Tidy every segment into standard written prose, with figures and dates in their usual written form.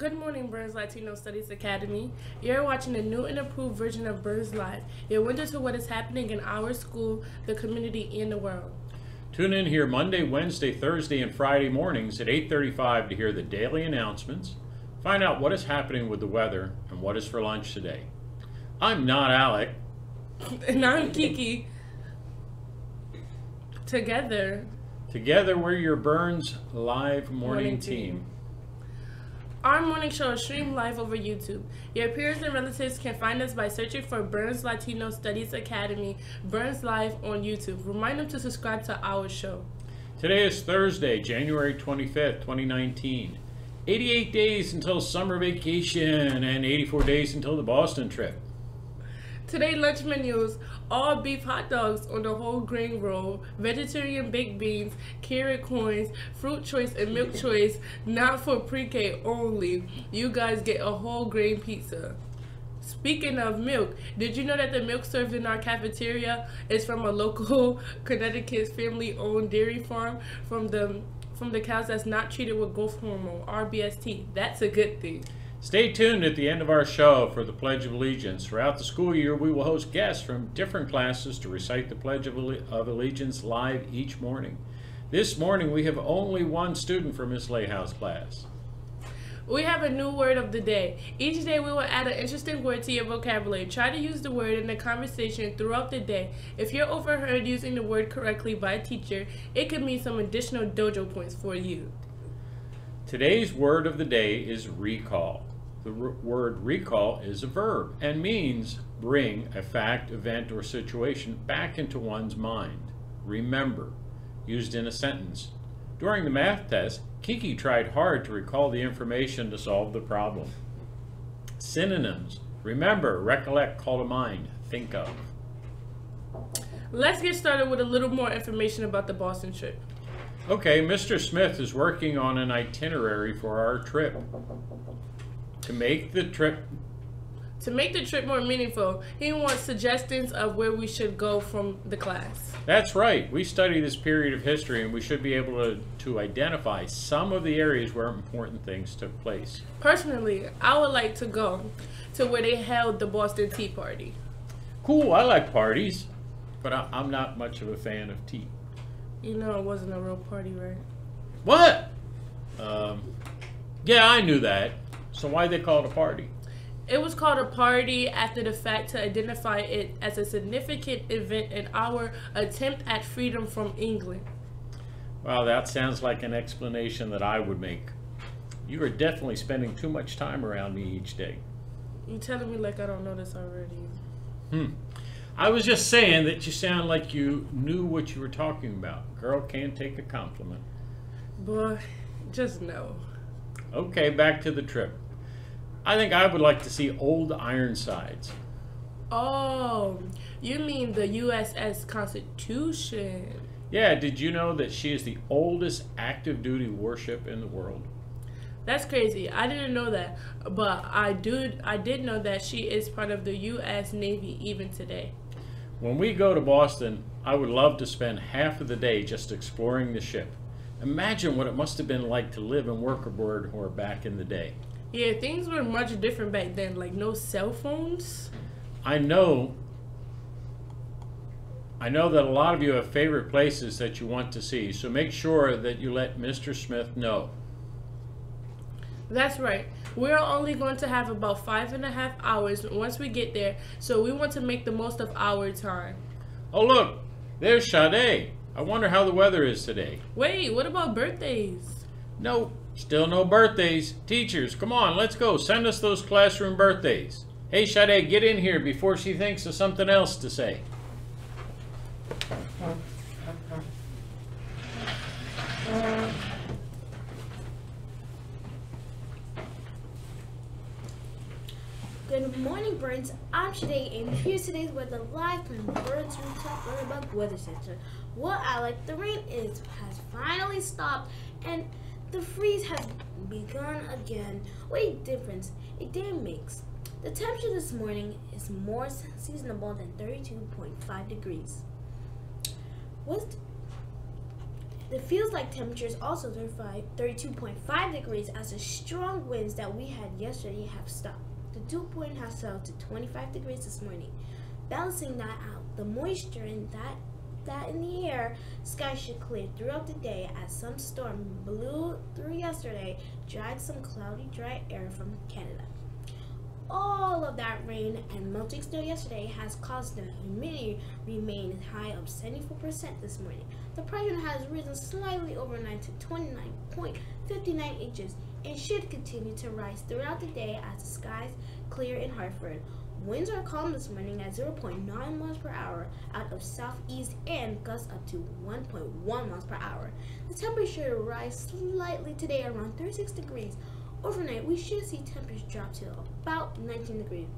Good morning, Burns Latino Studies Academy. You're watching a new and improved version of Burns Live, your window to what is happening in our school, the community, and the world. Tune in here Monday, Wednesday, Thursday, and Friday mornings at 8:35 to hear the daily announcements, find out what is happening with the weather, and what is for lunch today. I'm not Alec. And I'm Kiki. Together we're your Burns Live morning team. Our morning show is streamed live over YouTube. Your peers and relatives can find us by searching for Burns Latino Studies Academy, Burns Live on YouTube. Remind them to subscribe to our show. Today is Thursday, January 25th, 2019. 88 days until summer vacation and 84 days until the Boston trip. Today lunch menus: all beef hot dogs on the whole grain roll, vegetarian baked beans, carrot coins, fruit choice and milk choice, not for pre-K only. You guys get a whole grain pizza. Speaking of milk, did you know that the milk served in our cafeteria is from a local Connecticut family-owned dairy farm from the cows that's not treated with growth hormone, RBST? That's a good thing. Stay tuned at the end of our show for the Pledge of Allegiance. Throughout the school year, we will host guests from different classes to recite the Pledge of Allegiance live each morning. This morning, we have only one student from Miss Layhouse class. We have a new word of the day. Each day, we will add an interesting word to your vocabulary. Try to use the word in the conversation throughout the day. If you're overheard using the word correctly by a teacher, it could mean some additional dojo points for you. Today's word of the day is recall. The word recall is a verb and means bring a fact, event, or situation back into one's mind. Remember, used in a sentence. During the math test, Kiki tried hard to recall the information to solve the problem. Synonyms: remember, recollect, call to mind, think of. Let's get started with a little more information about the Boston trip. Okay, Mr. Smith is working on an itinerary for our trip. To make the trip more meaningful, he wants suggestions of where we should go from the class. That's right. We study this period of history, and we should be able to identify some of the areas where important things took place. Personally, I would like to go to where they held the Boston Tea Party. Cool, I like parties, but I'm not much of a fan of tea. You know it wasn't a real party, right? What? Yeah, I knew that. So why'd they call it a party? It was called a party after the fact to identify it as a significant event in our attempt at freedom from England. Well, that sounds like an explanation that I would make. You are definitely spending too much time around me each day. You telling me like I don't know this already? I was just saying that you sound like you knew what you were talking about. Girl can't take a compliment. Boy, just no. Okay, back to the trip. I think I would like to see old Ironsides. Oh, you mean the USS Constitution? Yeah, did you know that she is the oldest active duty warship in the world? That's crazy. I didn't know that, but I did know that she is part of the U.S. Navy even today. When we go to Boston, I would love to spend half of the day just exploring the ship. Imagine what it must have been like to live and work aboard her back in the day. Yeah, things were much different back then, like no cell phones. I know that a lot of you have favorite places that you want to see, so make sure that you let Mr. Smith know. That's right. We're only going to have about 5.5 hours once we get there, so we want to make the most of our time. Oh look, there's Sade. I wonder how the weather is today. Wait, what about birthdays? No, still no birthdays. Teachers, come on, let's go. Send us those classroom birthdays. Hey Sade, get in here before she thinks of something else to say. Good morning, Burns. I'm Shade, and here's today's weather live from Burns Rooftop Weather Center. What I like, the rain has finally stopped, and the freeze has begun again. What a difference a day makes. The temperature this morning is more seasonable than 32.5 degrees. It feels like temperature is also 32.5 degrees as the strong winds that we had yesterday have stopped. The dew point has fell to 25 degrees this morning. Balancing that out, the moisture in the air, sky should clear throughout the day as some storm blew through yesterday, dragged some cloudy, dry air from Canada. All of that rain and melting snow yesterday has caused the humidity remain high of 74% this morning. The pressure has risen slightly overnight to 29.59 inches and should continue to rise throughout the day as the skies clear in Hartford. Winds are calm this morning at 0.9 miles per hour out of southeast and gusts up to 1.1 miles per hour. The temperature will rise slightly today around 36 degrees. Overnight, we should see temperatures drop to about 19 degrees.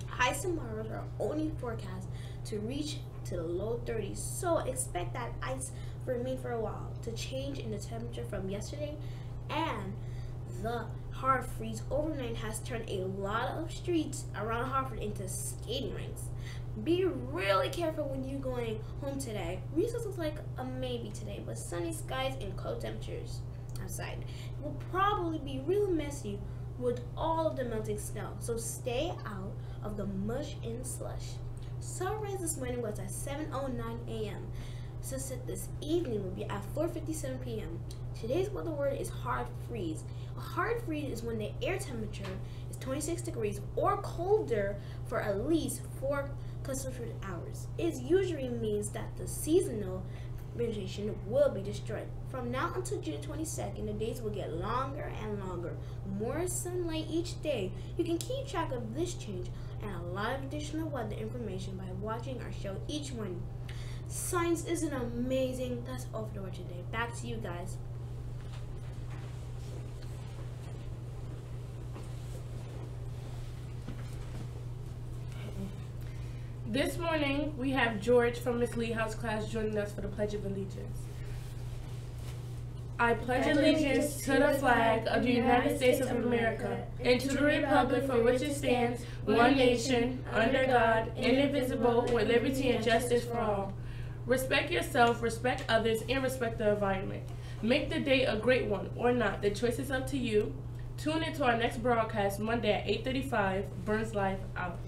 Highs tomorrow are only forecast to reach to the low 30s, so expect that ice to remain for a while. To change in the temperature from yesterday, and the hard freeze overnight has turned a lot of streets around Hartford into skating rinks. Be really careful when you're going home today. Recess looks like a maybe today, but sunny skies and cold temperatures outside. It will probably be really messy with all of the melting snow, so stay out of the mush and slush. Sunrise this morning was at 7:09 a.m. Sunset this evening will be at 4:57 p.m. Today's weather word is hard freeze. A hard freeze is when the air temperature is 26 degrees or colder for at least 4 consecutive hours. It usually means that the seasonal vegetation will be destroyed. From now until June 22nd, the days will get longer and longer. More sunlight each day. You can keep track of this change and a lot of additional weather information by watching our show each morning. Science isn't amazing. That's all for the word today. Back to you guys. This morning, we have George from Miss Lee House class joining us for the Pledge of Allegiance. I pledge allegiance to the flag of the United States of America and to the republic for which it stands, one nation, under God, indivisible, with liberty and justice for all. Respect yourself, respect others, and respect the environment. Make the day a great one or not. The choice is up to you. Tune into our next broadcast Monday at 8:35. Burns Live out.